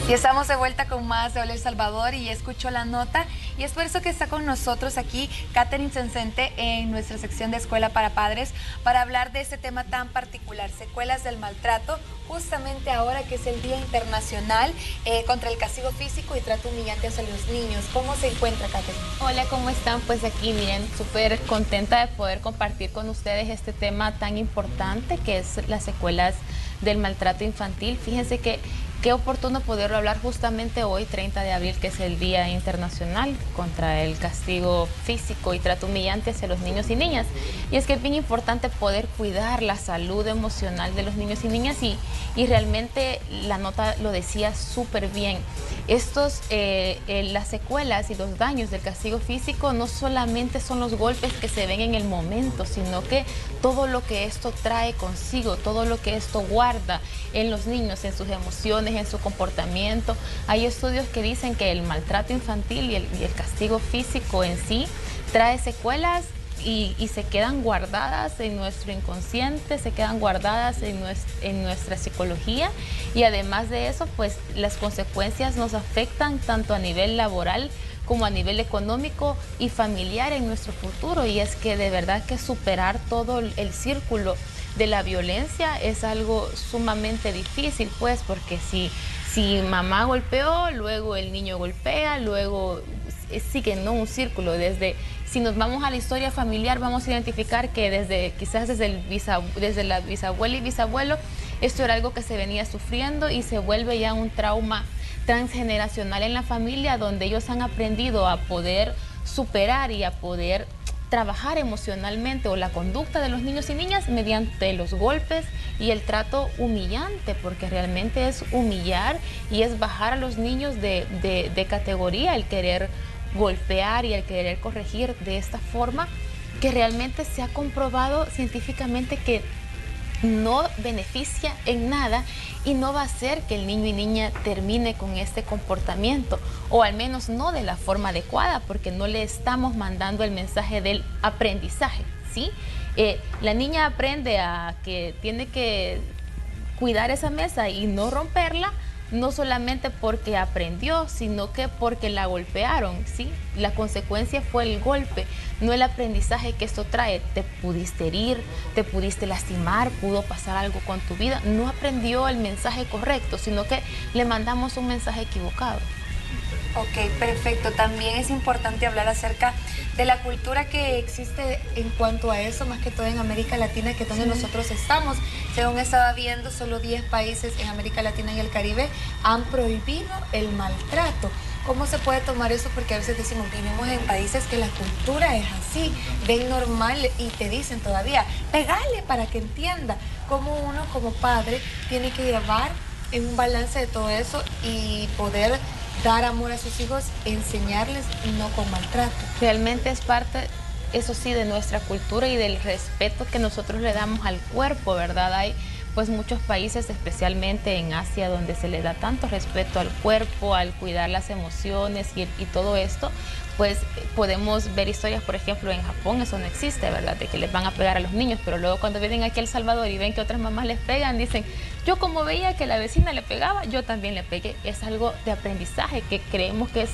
Y estamos de vuelta con más de Hola El Salvador y escucho la nota y es por eso que está con nosotros aquí Catherine Sensente en nuestra sección de Escuela para Padres para hablar de este tema tan particular, secuelas del maltrato, justamente ahora que es el Día Internacional contra el Castigo Físico y Trato Humillante hacia los niños. ¿Cómo se encuentra, Catherine? Hola, ¿cómo están? Pues aquí, miren, súper contenta de poder compartir con ustedes este tema tan importante que es las secuelas del maltrato infantil. Fíjense que qué oportuno poderlo hablar justamente hoy, 30 de abril, que es el Día Internacional contra el Castigo Físico y Trato Humillante hacia los niños y niñas. Y es que es bien importante poder cuidar la salud emocional de los niños y niñas y realmente la nota lo decía súper bien. Las secuelas y los daños del castigo físico no solamente son los golpes que se ven en el momento, sino que todo lo que esto trae consigo, todo lo que esto guarda en los niños, en sus emociones, en su comportamiento. Hay estudios que dicen que el maltrato infantil y el castigo físico en sí trae secuelas y se quedan guardadas en nuestro inconsciente, se quedan guardadas en nuestra psicología y además de eso, pues las consecuencias nos afectan tanto a nivel laboral como a nivel económico y familiar en nuestro futuro. Y es que de verdad que superar todo el círculo de la violencia es algo sumamente difícil, pues, porque si mamá golpeó, luego el niño golpea, luego sigue, ¿no?, un círculo. Si nos vamos a la historia familiar, vamos a identificar que quizás desde la bisabuela y bisabuelo, esto era algo que se venía sufriendo y se vuelve ya un trauma transgeneracional en la familia, donde ellos han aprendido a poder superar y a poder trabajar emocionalmente o la conducta de los niños y niñas mediante los golpes y el trato humillante, porque realmente es humillar y es bajar a los niños de categoría el querer golpear y el querer corregir de esta forma, que realmente se ha comprobado científicamente que no beneficia en nada y no va a hacer que el niño y niña termine con este comportamiento, o al menos no de la forma adecuada, porque no le estamos mandando el mensaje del aprendizaje, ¿sí? La niña aprende a que tiene que cuidar esa mesa y no romperla, no solamente porque aprendió, sino que porque la golpearon, ¿sí? La consecuencia fue el golpe, no el aprendizaje que esto trae. Te pudiste herir, te pudiste lastimar, pudo pasar algo con tu vida. No aprendió el mensaje correcto, sino que le mandamos un mensaje equivocado. Ok, perfecto. También es importante hablar acerca de la cultura que existe en cuanto a eso, más que todo en América Latina, que es donde nosotros estamos. Según estaba viendo, solo 10 países en América Latina y el Caribe han prohibido el maltrato. ¿Cómo se puede tomar eso? Porque a veces decimos, vivimos en países que la cultura es así, ven normal y te dicen todavía, pegale para que entienda. Cómo uno como padre tiene que llevar en un balance de todo eso y poder dar amor a sus hijos, enseñarles no con maltrato. Realmente es parte, eso sí, de nuestra cultura y del respeto que nosotros le damos al cuerpo, ¿verdad? Hay pues muchos países, especialmente en Asia, donde se le da tanto respeto al cuerpo, al cuidar las emociones y todo esto. Pues podemos ver historias, por ejemplo, en Japón eso no existe, ¿verdad? De que les van a pegar a los niños, pero luego cuando vienen aquí a El Salvador y ven que otras mamás les pegan, dicen, yo como veía que la vecina le pegaba, yo también le pegué. Es algo de aprendizaje que creemos que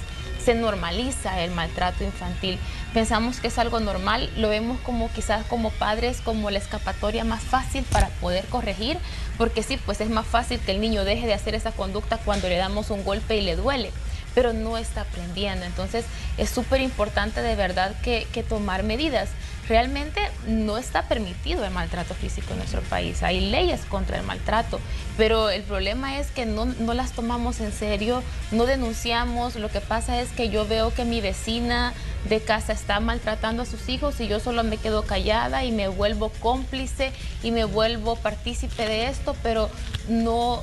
se normaliza el maltrato infantil. Pensamos que es algo normal, lo vemos como quizás como padres, como la escapatoria más fácil para poder corregir, porque sí, pues es más fácil que el niño deje de hacer esa conducta cuando le damos un golpe y le duele, pero no está aprendiendo. Entonces es súper importante de verdad que tomar medidas. Realmente no está permitido el maltrato físico en nuestro país. Hay leyes contra el maltrato, pero el problema es que no las tomamos en serio, no denunciamos. Lo que pasa es que yo veo que mi vecina de casa está maltratando a sus hijos y yo solo me quedo callada y me vuelvo cómplice y me vuelvo partícipe de esto, pero no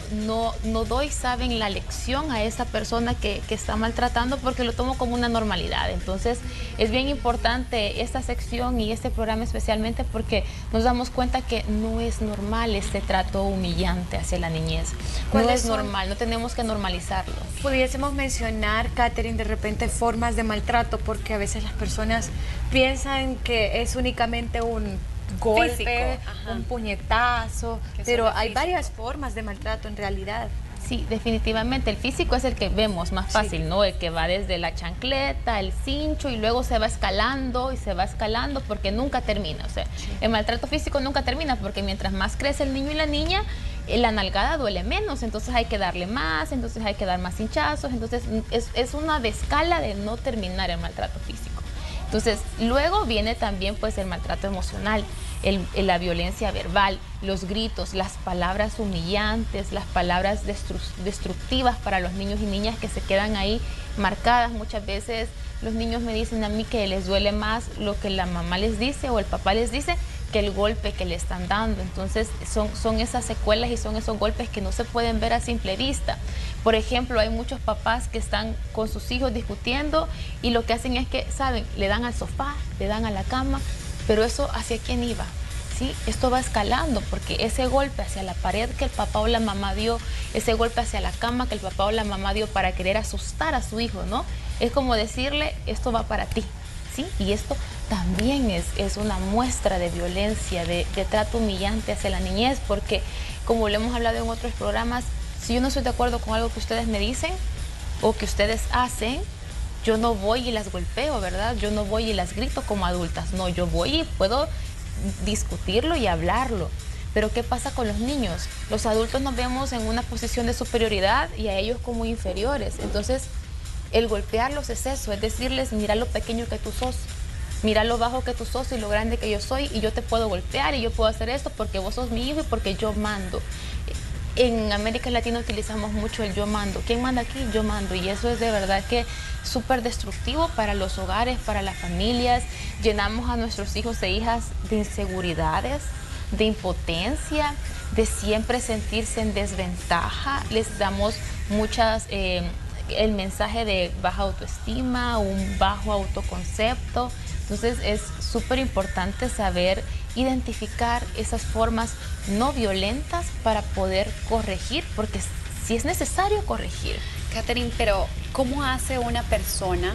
doy, saben, la lección a esa persona que está maltratando, porque lo tomo como una normalidad. Entonces es bien importante esta sección y este programa especialmente porque nos damos cuenta que no es normal este trato humillante hacia la niñez. No es normal, no tenemos que normalizarlo. Pudiésemos mencionar, Catherine, de repente formas de maltrato, porque a veces las personas piensan que es únicamente un golpe, un puñetazo, pero hay varias formas de maltrato en realidad. Sí, definitivamente. El físico es el que vemos más fácil, ¿no? El que va desde la chancleta, el cincho y luego se va escalando y se va escalando porque nunca termina. O sea, el maltrato físico nunca termina porque mientras más crece el niño y la niña, la nalgada duele menos, entonces hay que darle más, entonces hay que dar más hinchazos, entonces es una escala de no terminar el maltrato físico. Entonces, luego viene también pues el maltrato emocional, la violencia verbal, los gritos, las palabras humillantes, las palabras destructivas para los niños y niñas que se quedan ahí marcadas. Muchas veces los niños me dicen a mí que les duele más lo que la mamá les dice o el papá les dice que el golpe que le están dando. Entonces son esas secuelas y son esos golpes que no se pueden ver a simple vista. Por ejemplo, hay muchos papás que están con sus hijos discutiendo y lo que hacen es que, ¿saben? Le dan al sofá, le dan a la cama, pero eso ¿hacia quién iba? ¿Sí? Esto va escalando porque ese golpe hacia la pared que el papá o la mamá dio, ese golpe hacia la cama que el papá o la mamá dio para querer asustar a su hijo, ¿no? Es como decirle, esto va para ti, ¿sí? Y esto también es una muestra de violencia, de trato humillante hacia la niñez, porque como lo hemos hablado en otros programas, si yo no estoy de acuerdo con algo que ustedes me dicen o que ustedes hacen, yo no voy y las golpeo, ¿verdad? Yo no voy y las grito como adultas, no, yo voy y puedo discutirlo y hablarlo. Pero ¿qué pasa con los niños? Los adultos nos vemos en una posición de superioridad y a ellos como inferiores. Entonces, el golpearlos es eso, es decirles, mira lo pequeño que tú sos, mira lo bajo que tú sos y lo grande que yo soy y yo te puedo golpear y yo puedo hacer esto porque vos sos mi hijo y porque yo mando. En América Latina utilizamos mucho el yo mando. ¿Quién manda aquí? Yo mando. Y eso es de verdad que súper destructivo para los hogares, para las familias. Llenamos a nuestros hijos e hijas de inseguridades, de impotencia, de siempre sentirse en desventaja. Les damos el mensaje de baja autoestima, un bajo autoconcepto. Entonces es súper importante saber identificar esas formas no violentas para poder corregir, porque sí es necesario corregir. Catherine, pero ¿cómo hace una persona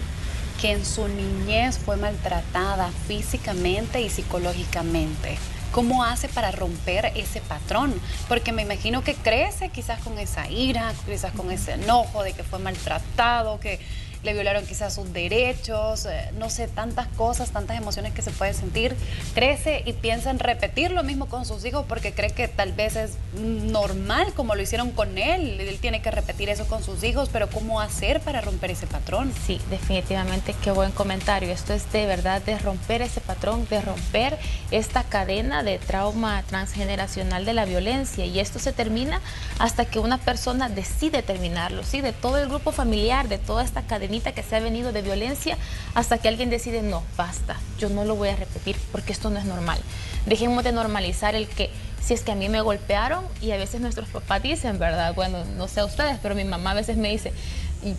que en su niñez fue maltratada físicamente y psicológicamente? ¿Cómo hace para romper ese patrón? Porque me imagino que crece quizás con esa ira, quizás con ese enojo de que fue maltratado, que le violaron quizás sus derechos, no sé, tantas cosas, tantas emociones que se puede sentir. Crece y piensa en repetir lo mismo con sus hijos porque cree que tal vez es normal como lo hicieron con él tiene que repetir eso con sus hijos, pero ¿cómo hacer para romper ese patrón? Sí, definitivamente, qué buen comentario. Esto es de verdad de romper ese patrón, de romper esta cadena de trauma transgeneracional de la violencia, y esto se termina hasta que una persona decide terminarlo, ¿sí? De todo el grupo familiar, de toda esta cadenita que se ha venido de violencia, hasta que alguien decide, no, basta, yo no lo voy a repetir porque esto no es normal. Dejemos de normalizar el que si es que a mí me golpearon, y a veces nuestros papás dicen, ¿verdad? Bueno, no sé a ustedes, pero mi mamá a veces me dice,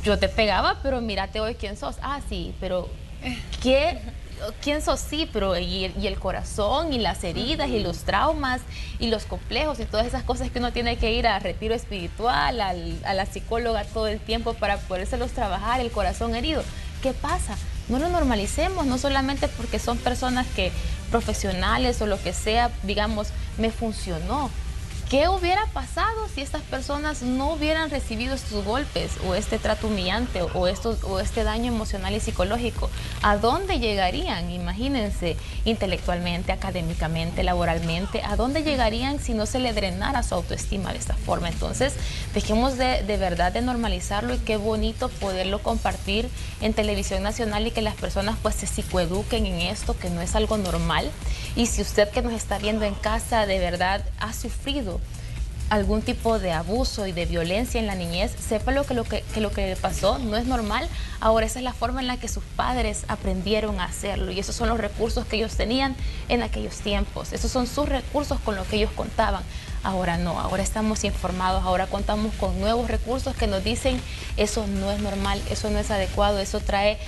yo te pegaba, pero mírate hoy quién sos. Ah, sí, pero ¿quién sos? Sí, pero y el corazón y las heridas y los traumas y los complejos y todas esas cosas que uno tiene que ir a retiro espiritual, a la psicóloga todo el tiempo para podérselos trabajar, el corazón herido. ¿Qué pasa? No lo normalicemos, no solamente porque son personas que profesionales o lo que sea, digamos, me funcionó. ¿Qué hubiera pasado si estas personas no hubieran recibido estos golpes o este trato humillante o este daño emocional y psicológico? ¿A dónde llegarían? Imagínense, intelectualmente, académicamente, laboralmente, ¿a dónde llegarían si no se le drenara su autoestima de esta forma? Entonces, dejemos de verdad de normalizarlo, y qué bonito poderlo compartir en televisión nacional y que las personas pues se psicoeduquen en esto, que no es algo normal. Y si usted que nos está viendo en casa de verdad ha sufrido algún tipo de abuso y de violencia en la niñez, sepa lo que le pasó no es normal. Ahora esa es la forma en la que sus padres aprendieron a hacerlo, y esos son los recursos que ellos tenían en aquellos tiempos. Esos son sus recursos con los que ellos contaban. Ahora no, ahora estamos informados, ahora contamos con nuevos recursos que nos dicen eso no es normal, eso no es adecuado, eso trae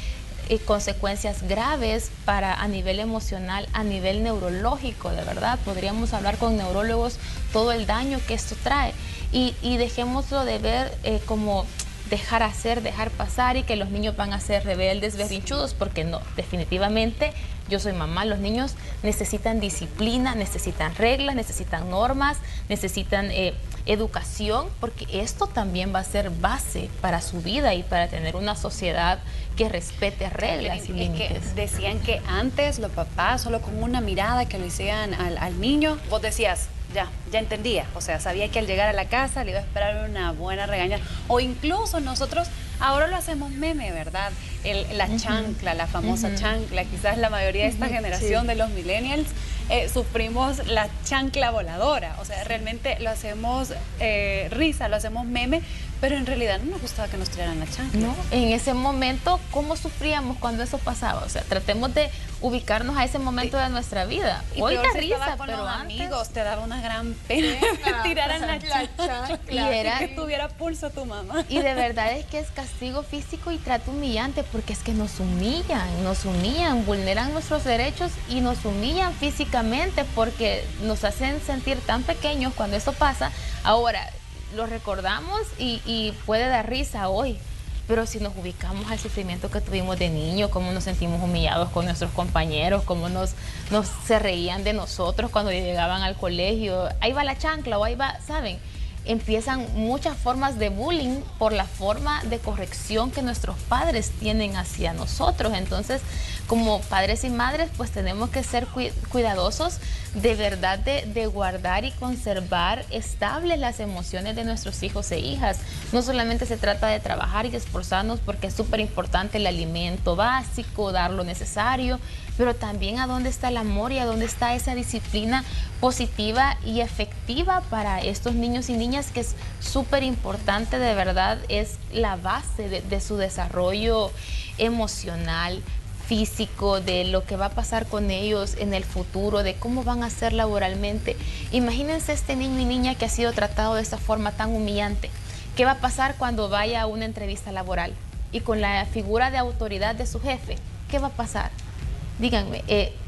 consecuencias graves a nivel emocional, a nivel neurológico, de verdad. Podríamos hablar con neurólogos todo el daño que esto trae, y dejémoslo de ver como dejar hacer, dejar pasar y que los niños van a ser rebeldes, berrinchudos, porque no, definitivamente yo soy mamá, los niños necesitan disciplina, necesitan reglas, necesitan normas, necesitan educación, porque esto también va a ser base para su vida y para tener una sociedad que respete reglas y límites. Que decían que antes los papás, solo con una mirada que le hicieran al niño, vos decías, ya entendía, o sea, sabía que al llegar a la casa le iba a esperar una buena regaña, o incluso nosotros ahora lo hacemos meme, ¿verdad? La chancla, la famosa chancla, quizás la mayoría de esta generación de los millennials sufrimos la chancla voladora, o sea, realmente lo hacemos risa, lo hacemos meme, pero en realidad no nos gustaba que nos tiraran la chancla. No, en ese momento, ¿cómo sufríamos cuando eso pasaba? O sea, tratemos de ubicarnos a ese momento de nuestra vida. Y hoy peor da si risa, estaba con pero los antes amigos, te daba una gran pena que tiraran la chancla y era que tuviera pulso tu mamá. Y de verdad es que es castigo físico y trato humillante, porque es que nos humillan, vulneran nuestros derechos y nos humillan físicamente porque nos hacen sentir tan pequeños cuando eso pasa. Ahora, lo recordamos y puede dar risa hoy, pero si nos ubicamos al sufrimiento que tuvimos de niño, cómo nos sentimos humillados con nuestros compañeros, cómo nos se reían de nosotros cuando llegaban al colegio, ahí va la chancla o ahí va, ¿saben? Empiezan muchas formas de bullying por la forma de corrección que nuestros padres tienen hacia nosotros. Entonces, como padres y madres, pues tenemos que ser cuidadosos de verdad de guardar y conservar estables las emociones de nuestros hijos e hijas. No solamente se trata de trabajar y esforzarnos, porque es súper importante el alimento básico, dar lo necesario, pero también a dónde está el amor y a dónde está esa disciplina positiva y efectiva para estos niños y niñas, que es súper importante, de verdad, es la base de su desarrollo emocional, físico, de lo que va a pasar con ellos en el futuro, de cómo van a ser laboralmente. Imagínense este niño y niña que ha sido tratado de esta forma tan humillante. ¿Qué va a pasar cuando vaya a una entrevista laboral y con la figura de autoridad de su jefe? ¿Qué va a pasar? Díganme,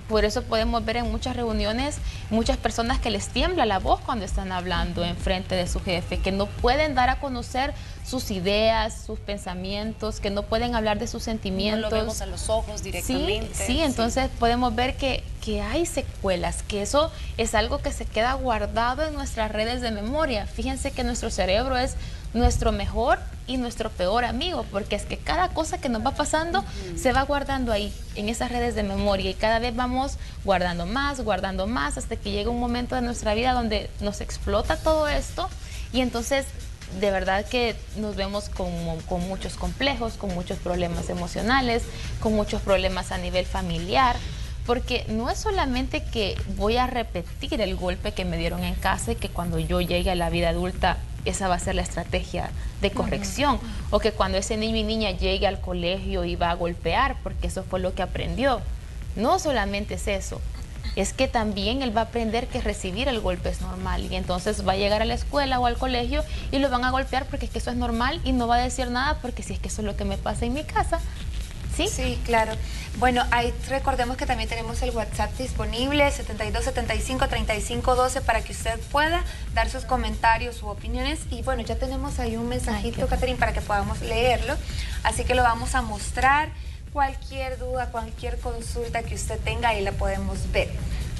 por eso podemos ver en muchas reuniones muchas personas que les tiembla la voz cuando están hablando en frente de su jefe, que no pueden dar a conocer sus ideas, sus pensamientos, que no pueden hablar de sus sentimientos. No lo vemos a los ojos directamente. Sí, entonces podemos ver que hay secuelas, que eso es algo que se queda guardado en nuestras redes de memoria. Fíjense que nuestro cerebro es nuestro mejor y nuestro peor amigo, porque es que cada cosa que nos va pasando se va guardando ahí, en esas redes de memoria, y cada vez vamos guardando más, hasta que llega un momento de nuestra vida donde nos explota todo esto, y entonces de verdad que nos vemos con muchos complejos, con muchos problemas emocionales, con muchos problemas a nivel familiar, porque no es solamente que voy a repetir el golpe que me dieron en casa y que cuando yo llegue a la vida adulta esa va a ser la estrategia de corrección, o que cuando ese niño y niña llegue al colegio y va a golpear porque eso fue lo que aprendió. No solamente es eso, es que también él va a aprender que recibir el golpe es normal, y entonces va a llegar a la escuela o al colegio y lo van a golpear porque es que eso es normal, y no va a decir nada porque si es que eso es lo que me pasa en mi casa. ¿Sí? Sí, claro. Bueno, ahí recordemos que también tenemos el WhatsApp disponible, 7275-3512, para que usted pueda dar sus comentarios u opiniones. Y bueno, ya tenemos ahí un mensajito, Catherine, para que podamos leerlo. Así que lo vamos a mostrar. Cualquier duda, cualquier consulta que usted tenga, ahí la podemos ver.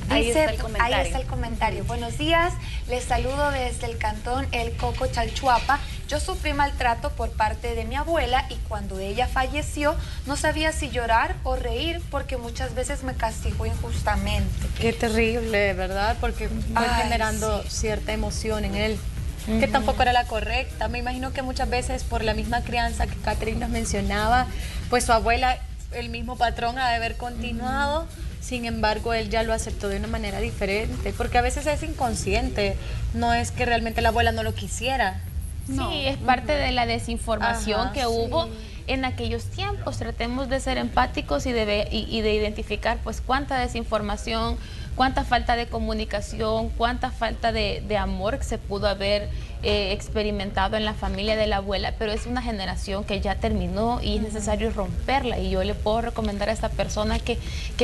Ahí Dice, está el comentario. ahí está el comentario. Buenos días, les saludo desde el cantón El Coco, Chalchuapa. Yo sufrí maltrato por parte de mi abuela y cuando ella falleció no sabía si llorar o reír porque muchas veces me castigó injustamente. Qué terrible, ¿verdad? Porque fue generando cierta emoción en él, que tampoco era la correcta. Me imagino que muchas veces por la misma crianza que Catherine nos mencionaba, pues su abuela, el mismo patrón ha de haber continuado. Sin embargo, él ya lo aceptó de una manera diferente, porque a veces es inconsciente, no es que realmente la abuela no lo quisiera. No. Sí, es parte de la desinformación que hubo en aquellos tiempos. Tratemos de ser empáticos y de identificar pues cuánta desinformación, cuánta falta de comunicación, cuánta falta de amor se pudo haber experimentado en la familia de la abuela, pero es una generación que ya terminó y es necesario romperla. Y yo le puedo recomendar a esta persona que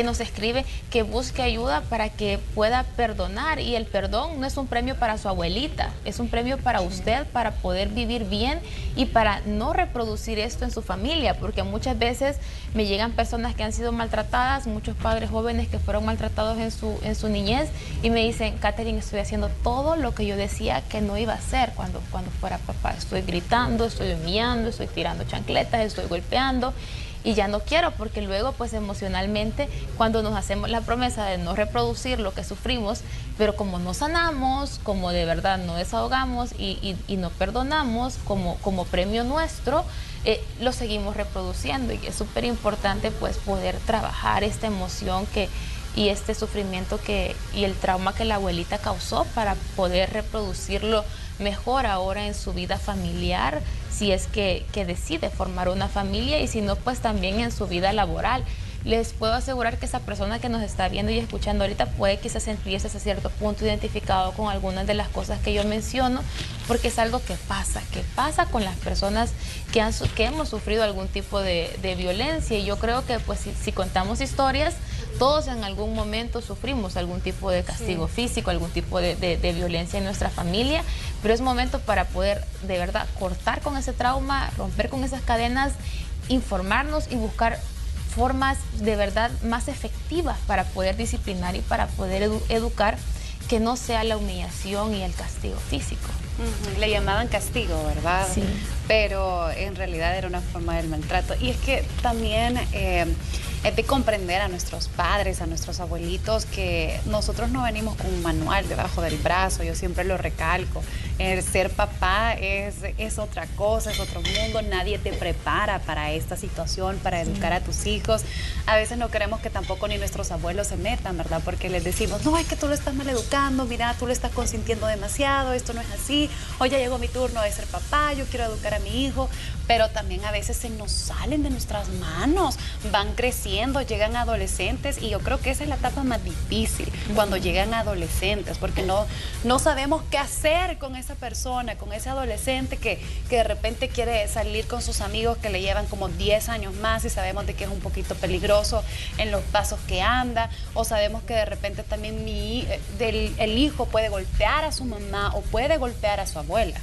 nos escribe que busque ayuda para que pueda perdonar. Y el perdón no es un premio para su abuelita, es un premio para usted, para poder vivir bien y para no reproducir esto en su familia, porque muchas veces me llegan personas que han sido maltratadas, muchos padres jóvenes que fueron maltratados en su niñez, y me dicen: Katherine, estoy haciendo todo lo que yo decía que no iba a hacer cuando fuera papá. Estoy gritando, estoy humillando, estoy tirando chancletas, estoy golpeando, y ya no quiero, porque luego pues emocionalmente, cuando nos hacemos la promesa de no reproducir lo que sufrimos, pero como no sanamos, como de verdad no desahogamos y no perdonamos como premio nuestro, lo seguimos reproduciendo. Y es súper importante pues poder trabajar esta emoción y este sufrimiento y el trauma que la abuelita causó, para poder reproducirlo mejor ahora en su vida familiar, si es que decide formar una familia, y si no, pues también en su vida laboral. Les puedo asegurar que esa persona que nos está viendo y escuchando ahorita puede quizás sentirse hasta cierto punto identificado con algunas de las cosas que yo menciono, porque es algo que pasa con las personas que hemos sufrido algún tipo de violencia. Y yo creo que pues si contamos historias, todos en algún momento sufrimos algún tipo de castigo físico, algún tipo de violencia en nuestra familia, pero es momento para poder de verdad cortar con ese trauma, romper con esas cadenas, informarnos y buscar formas de verdad más efectivas para poder disciplinar y para poder educar, que no sea la humillación y el castigo físico. Le llamaban castigo, ¿verdad? Sí. Pero en realidad era una forma del maltrato. Y es que también es de comprender a nuestros padres, a nuestros abuelitos, que nosotros no venimos con un manual debajo del brazo. Yo siempre lo recalco. El ser papá es otra cosa, es otro mundo. Nadie te prepara para esta situación, para educar a tus hijos. A veces no queremos que tampoco ni nuestros abuelos se metan, ¿verdad? Porque les decimos: no, es que tú lo estás mal educando, mira, tú lo estás consintiendo demasiado, esto no es así. Hoy ya llegó mi turno de ser papá, yo quiero educar a mi hijo. Pero también a veces se nos salen de nuestras manos, van creciendo, llegan adolescentes, y yo creo que esa es la etapa más difícil, cuando llegan adolescentes, porque no sabemos qué hacer con esa persona, con ese adolescente que de repente quiere salir con sus amigos que le llevan como 10 años más, y sabemos de que es un poquito peligroso en los pasos que anda, o sabemos que de repente también el hijo puede golpear a su mamá o puede golpear a su abuela.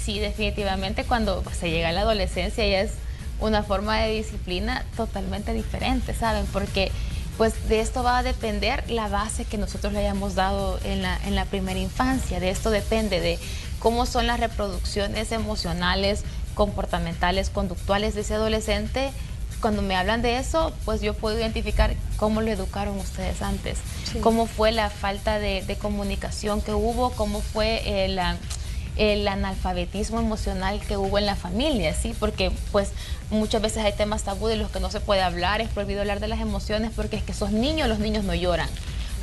Sí, definitivamente cuando se llega a la adolescencia ya es una forma de disciplina totalmente diferente, ¿saben? Porque pues de esto va a depender la base que nosotros le hayamos dado en la primera infancia. De esto depende de cómo son las reproducciones emocionales, comportamentales, conductuales de ese adolescente. Cuando me hablan de eso, pues yo puedo identificar cómo lo educaron ustedes antes, cómo fue la falta de comunicación que hubo, cómo fue el analfabetismo emocional que hubo en la familia, ¿sí? Porque pues muchas veces hay temas tabú de los que no se puede hablar, es prohibido hablar de las emociones, porque es que sos niño, los niños no lloran,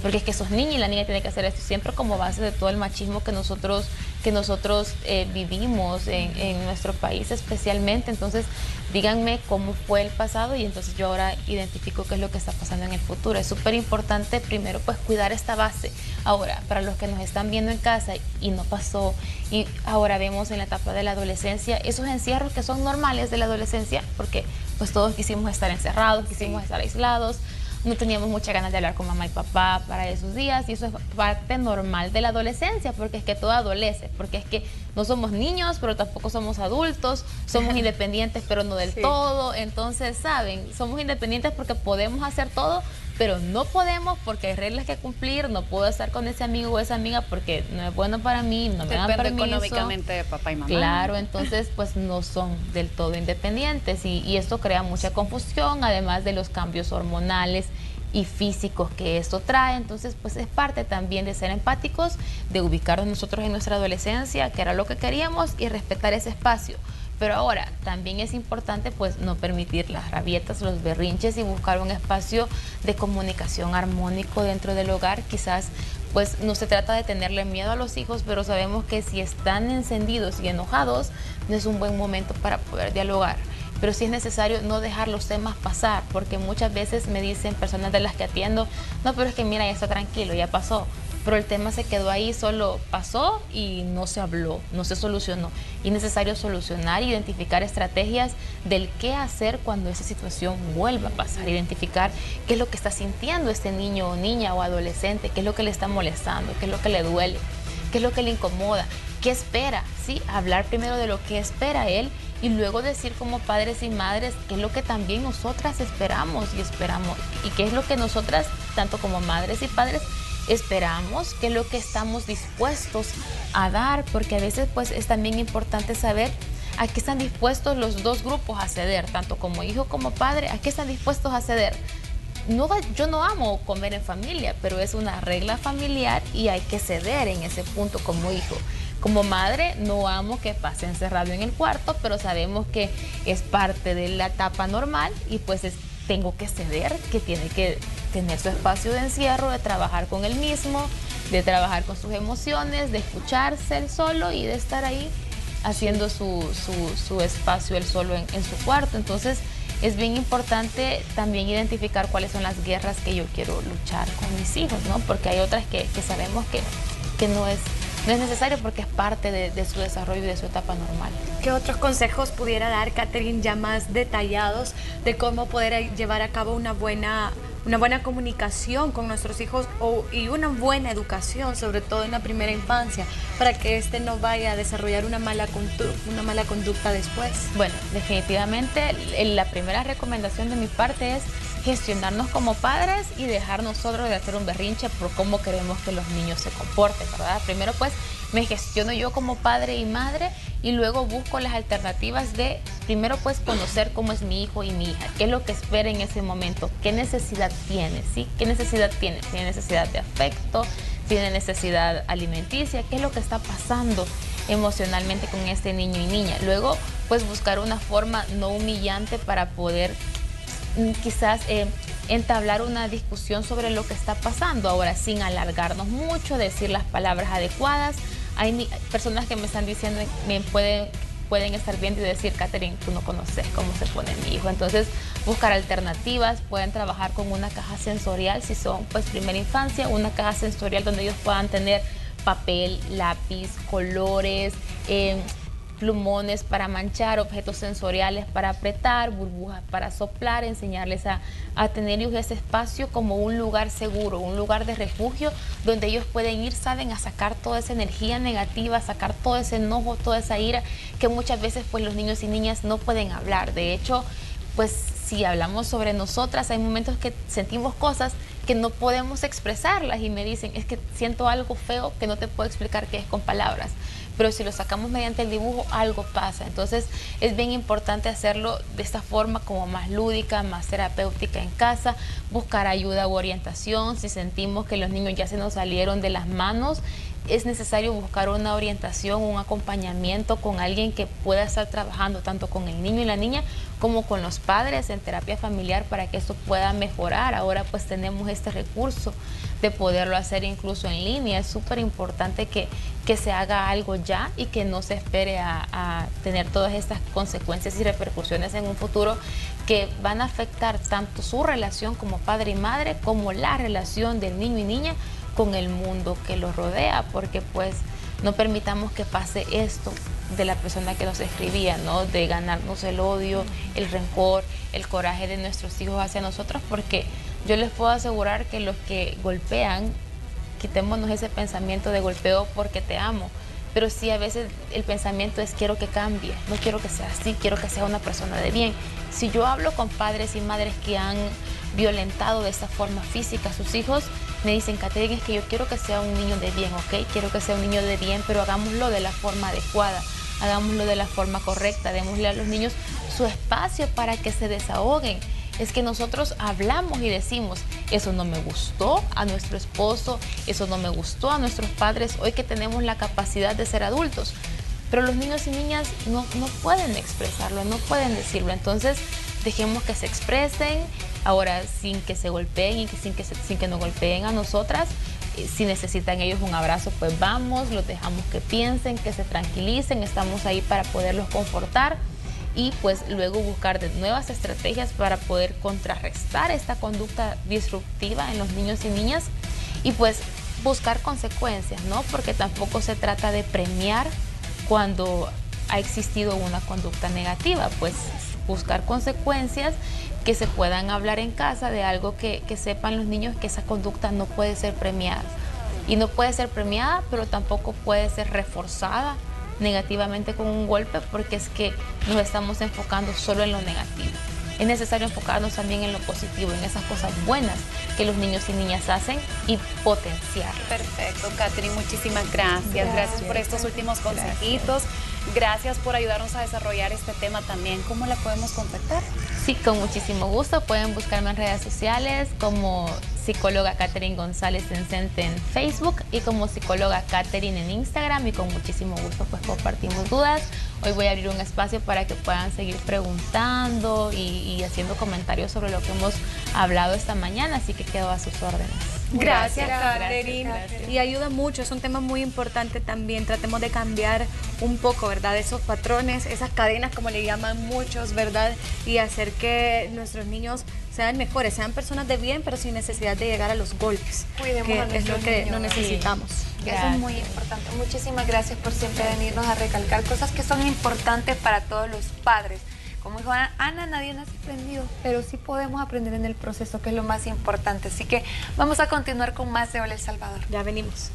porque es que sos niña y la niña tiene que hacer esto, siempre como base de todo el machismo que nosotros vivimos en nuestro país especialmente. Entonces díganme cómo fue el pasado, y entonces yo ahora identifico qué es lo que está pasando en el futuro. Es súper importante primero pues cuidar esta base. Ahora, para los que nos están viendo en casa y no pasó, y ahora vemos en la etapa de la adolescencia esos encierros que son normales de la adolescencia, porque pues todos quisimos estar encerrados, quisimos estar aislados, no teníamos muchas ganas de hablar con mamá y papá para esos días, y eso es parte normal de la adolescencia, porque es que todo adolece, porque es que no somos niños, pero tampoco somos adultos, somos independientes, pero no del todo. Entonces, ¿saben? Somos independientes porque podemos hacer todo, pero no podemos porque hay reglas que cumplir. No puedo estar con ese amigo o esa amiga porque no es bueno para mí, no me dan permiso. Depende económicamente de papá y mamá. Claro, entonces pues no son del todo independientes, y esto crea mucha confusión, además de los cambios hormonales y físicos que esto trae. Entonces pues es parte también de ser empáticos, de ubicarnos nosotros en nuestra adolescencia, que era lo que queríamos, y respetar ese espacio. Pero ahora también es importante pues no permitir las rabietas, los berrinches, y buscar un espacio de comunicación armónico dentro del hogar. Quizás pues no se trata de tenerle miedo a los hijos, pero sabemos que si están encendidos y enojados no es un buen momento para poder dialogar. Pero sí es necesario no dejar los temas pasar, porque muchas veces me dicen personas de las que atiendo: no, pero es que mira, ya está tranquilo, ya pasó. pero el tema se quedó ahí, solo pasó y no se habló, no se solucionó. Y es necesario solucionar, identificar estrategias del qué hacer cuando esa situación vuelva a pasar, identificar qué es lo que está sintiendo este niño o niña o adolescente, qué es lo que le está molestando, qué es lo que le duele, qué es lo que le incomoda, qué espera, ¿sí? Hablar primero de lo que espera él y luego decir como padres y madres qué es lo que también nosotras esperamos y qué es lo que nosotras, tanto como madres y padres, esperamos, qué es lo que estamos dispuestos a dar, porque a veces pues es también importante saber a qué están dispuestos los dos grupos a ceder, tanto como hijo como padre, a qué están dispuestos a ceder. Yo no amo comer en familia, pero es una regla familiar y hay que ceder en ese punto como hijo. Como madre, no amo que pase encerrado en el cuarto, pero sabemos que es parte de la etapa normal y pues tengo que ceder, que tiene que tener su espacio de encierro, de trabajar con él mismo, de trabajar con sus emociones, de escucharse él solo y de estar ahí haciendo su espacio él solo en su cuarto. Entonces, es bien importante también identificar cuáles son las guerras que yo quiero luchar con mis hijos, ¿no? Porque hay otras que sabemos que no es necesario porque es parte de su desarrollo y de su etapa normal. ¿Qué otros consejos pudiera dar, Katherine, ya más detallados de cómo poder llevar a cabo una buena comunicación con nuestros hijos y una buena educación, sobre todo en la primera infancia, para que no vaya a desarrollar una mala conducta después? Bueno, definitivamente la primera recomendación de mi parte es gestionarnos como padres y dejar nosotros de hacer un berrinche por cómo queremos que los niños se comporten, ¿verdad? Primero pues me gestiono yo como padre y madre y luego busco las alternativas de, primero pues conocer cómo es mi hijo y mi hija, qué es lo que espera en ese momento, qué necesidad tiene, ¿sí? ¿Qué necesidad tiene? ¿Tiene necesidad de afecto? ¿Tiene necesidad alimenticia? ¿Qué es lo que está pasando emocionalmente con este niño y niña? Luego pues buscar una forma no humillante para poder quizás entablar una discusión sobre lo que está pasando, ahora sin alargarnos mucho, decir las palabras adecuadas. Hay personas que me están diciendo, pueden estar viendo y decir, Katherine, tú no conoces cómo se pone mi hijo. Entonces, buscar alternativas, pueden trabajar con una caja sensorial, si son pues primera infancia, una caja sensorial donde ellos puedan tener papel, lápiz, colores, plumones para manchar, objetos sensoriales para apretar, burbujas para soplar, enseñarles a tener ese espacio como un lugar seguro, un lugar de refugio donde ellos pueden ir, saben, a sacar toda esa energía negativa, sacar todo ese enojo, toda esa ira que muchas veces pues los niños y niñas no pueden hablar. De hecho, pues si hablamos sobre nosotras, hay momentos que sentimos cosas que no podemos expresarlas y me dicen, es que siento algo feo que no te puedo explicar qué es con palabras. Pero si lo sacamos mediante el dibujo, algo pasa. Entonces, es bien importante hacerlo de esta forma como más lúdica, más terapéutica en casa, buscar ayuda u orientación. Si sentimos que los niños ya se nos salieron de las manos, es necesario buscar una orientación, un acompañamiento con alguien que pueda estar trabajando tanto con el niño y la niña como con los padres en terapia familiar para que esto pueda mejorar. Ahora pues tenemos este recurso de poderlo hacer incluso en línea. Es súper importante que se haga algo ya y que no se espere a tener todas estas consecuencias y repercusiones en un futuro que van a afectar tanto su relación como padre y madre como la relación del niño y niña con el mundo que los rodea, porque pues no permitamos que pase esto de la persona que nos escribía, ¿no? De ganarnos el odio, el rencor, el coraje de nuestros hijos hacia nosotros, porque yo les puedo asegurar que los que golpean, quitémonos ese pensamiento de golpeo porque te amo, pero sí a veces el pensamiento es quiero que cambie, no quiero que sea así, quiero que sea una persona de bien. Si yo hablo con padres y madres que han violentado de esta forma física a sus hijos, me dicen, Katherine, es que yo quiero que sea un niño de bien, ¿ok? Quiero que sea un niño de bien, pero hagámoslo de la forma adecuada, hagámoslo de la forma correcta, démosle a los niños su espacio para que se desahoguen. Es que nosotros hablamos y decimos, eso no me gustó a nuestro esposo, eso no me gustó a nuestros padres, hoy que tenemos la capacidad de ser adultos. Pero los niños y niñas no pueden expresarlo, no pueden decirlo. Entonces, dejemos que se expresen, ahora sin que se golpeen y sin que nos golpeen a nosotras. Si necesitan ellos un abrazo, pues vamos, los dejamos que piensen, que se tranquilicen, estamos ahí para poderlos confortar y pues luego buscar de nuevas estrategias para poder contrarrestar esta conducta disruptiva en los niños y niñas y pues buscar consecuencias, ¿no? Porque tampoco se trata de premiar cuando ha existido una conducta negativa, pues buscar consecuencias que se puedan hablar en casa de algo que sepan los niños que esa conducta no puede ser premiada. Y no puede ser premiada, pero tampoco puede ser reforzada negativamente con un golpe, porque es que nos estamos enfocando solo en lo negativo. Es necesario enfocarnos también en lo positivo, en esas cosas buenas que los niños y niñas hacen y potenciar. Perfecto, Catherine, muchísimas gracias. Gracias por estos últimos consejitos. Gracias por ayudarnos a desarrollar este tema también. ¿Cómo la podemos contactar? Sí, con muchísimo gusto. Pueden buscarme en redes sociales como psicóloga Catherine González Encente en Facebook y como psicóloga Catherine en Instagram, y con muchísimo gusto pues compartimos dudas. Hoy voy a abrir un espacio para que puedan seguir preguntando y haciendo comentarios sobre lo que hemos hablado esta mañana, así que quedo a sus órdenes. Gracias, Catherine. Gracias. Y ayuda mucho, es un tema muy importante también. Tratemos de cambiar un poco, ¿verdad? Esos patrones, esas cadenas, como le llaman muchos, ¿verdad? Y hacer que nuestros niños sean mejores, sean personas de bien, pero sin necesidad de llegar a los golpes. Cuidemos que a es lo nuestros que niños. no necesitamos. Eso es muy importante. Muchísimas gracias por siempre venirnos a recalcar cosas que son importantes para todos los padres. Como dijo Ana, nadie nace aprendido, pero sí podemos aprender en el proceso, que es lo más importante. Así que vamos a continuar con más de Hola El Salvador. Ya venimos.